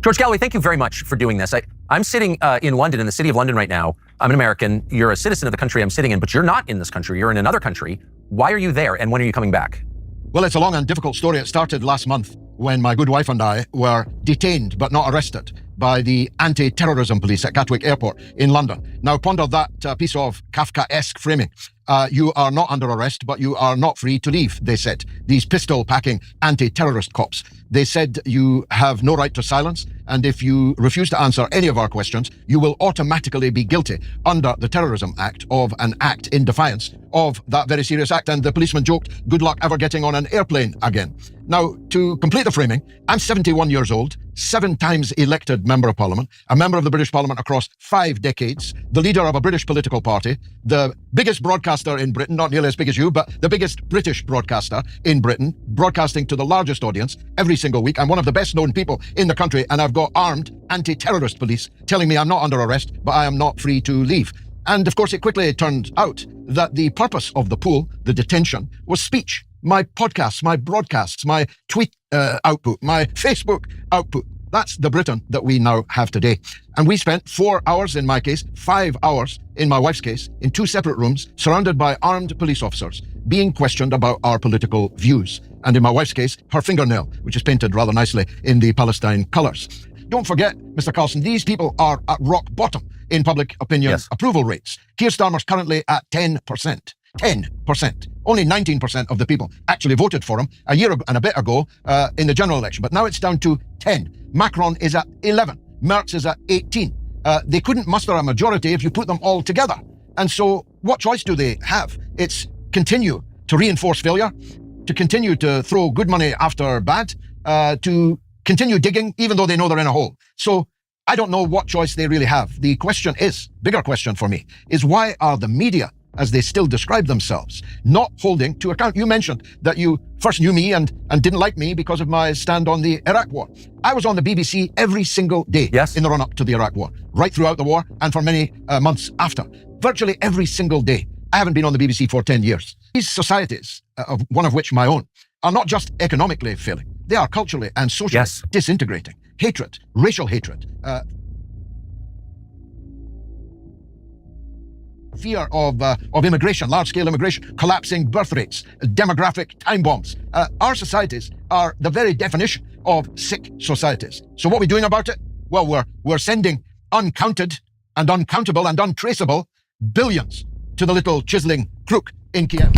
George Galloway, thank you very much for doing this. I'm sitting in London, in the city of London right now. I'm an American. You're a citizen of the country I'm sitting in, but you're not in this country. You're in another country. Why are you there, and when are you coming back? Well, it's a long and difficult story. It started last month when my good wife and I were detained but not arrested by the anti-terrorism police at Gatwick Airport in London. Now, ponder that piece of Kafkaesque framing. You are not under arrest, but you are not free to leave, they said. These pistol-packing anti-terrorist cops. They said you have no right to silence, and if you refuse to answer any of our questions, you will automatically be guilty under the Terrorism Act of an act in defiance of that very serious act. And the policeman joked, good luck ever getting on an airplane again. Now, to complete the framing, I'm 71 years old, 7 times elected Member of Parliament, a member of the British Parliament across 5 decades, the leader of a British political party, the biggest broadcaster in Britain, not nearly as big as you, but the biggest British broadcaster in Britain, broadcasting to the largest audience every single week. I'm one of the best known people in the country, and I've got armed anti-terrorist police telling me I'm not under arrest, but I am not free to leave. And of course, it quickly turned out that the purpose of the pool, the detention, was speech. My podcasts, my broadcasts, my tweet output, my Facebook output. That's the Britain that we now have today. And we spent 4 hours, in my case, 5 hours, in my wife's case, in 2 separate rooms, surrounded by armed police officers, being questioned about our political views. And in my wife's case, her fingernail, which is painted rather nicely in the Palestine colours. Don't forget, Mr. Carlson, these people are at rock bottom in public opinion approval rates. Keir Starmer's currently at 10%. 10%. Only 19% of the people actually voted for him a year and a bit ago in the general election. But now it's down to 10. Macron is at 11. Merz is at 18. They couldn't muster a majority if you put them all together. And so what choice do they have? It's continue to reinforce failure, to continue to throw good money after bad, to continue digging even though they know they're in a hole. So I don't know what choice they really have. The question is, bigger question for me, is why are the media, as they still describe themselves, not holding to account? You mentioned that you first knew me and didn't like me because of my stand on the Iraq war. I was on the BBC every single day in the run-up to the Iraq war, right throughout the war and for many months after. Virtually every single day. I haven't been on the BBC for 10 years. These societies, one of which my own, are not just economically failing. They are culturally and socially disintegrating. Hatred, racial hatred, fear of immigration, large-scale immigration, collapsing birth rates, demographic time bombs. Our societies are the very definition of sick societies. So what are we doing about it? Well, we're sending uncounted and uncountable and untraceable billions to the little chiseling crook in Kiev.